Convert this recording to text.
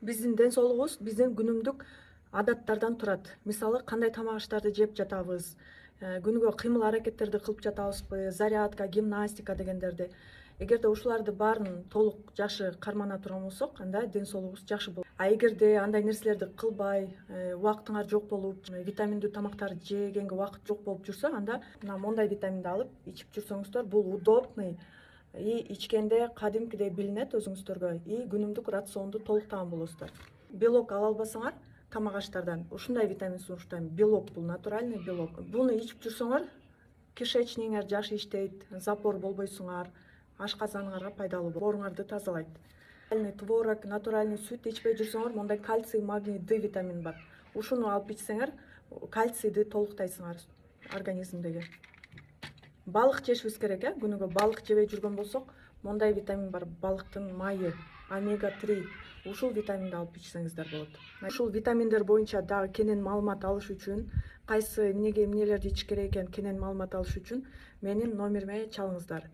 Биздин ден соолугубуз биздин күнүмдүк адаттардан турат. Мисалы, кандай тамак аштарды жеп жатабыз, күнүгө кыймыл аракеттерди кылып жатабызбы, зарядка, гимнастика дегендерди. Эгерде ушуларды баарын толук жакшы кармана турган болсок, анда ден соолугубуз жакшы болот. А эгерде андай нерселерди кылбай, убактыңар жок болуп, витаминдүү тамактарды жегенге убакыт жок болуп жүрсө, анда мына мондай витаминди алып ичип жүрсөңүздөр, бул удобный и ичкенде кадимкидей билинет өзүңүздөргө и күнүмдүк рационду толуктаган болосуздар. Белок ала албасаңар тамак аштардан ушундай витамин сунуштайм. Белок бул натуральный белок. Буну ичип жүрсөңөр кишечниңер жакшы иштейт, запор болбойсуңар, ашказаныңарга пайдалуу болот, бооруңарды тазалайт. Натуральный творог, натуральный сүт ичпей жүрсөңөр, мондай кальций, магний, Д витамин бар. Ушуну алып ичсеңер, кальцийди толуктайсыңар организмдеги. Балык жешибиз керек, күнүгө балык жебей жүргөн болсок, мондай витамин бар, балыктын майы, омега 3. Ушул витаминди алып ичсеңиздер болот. Ушул витаминдер боюнча дагы кенен маалымат алыш үчүн, кайсы эмнеге эмнелерди ичиш керек экенин кенен маалымат алыш үчүн менин номериме чалыңыздар.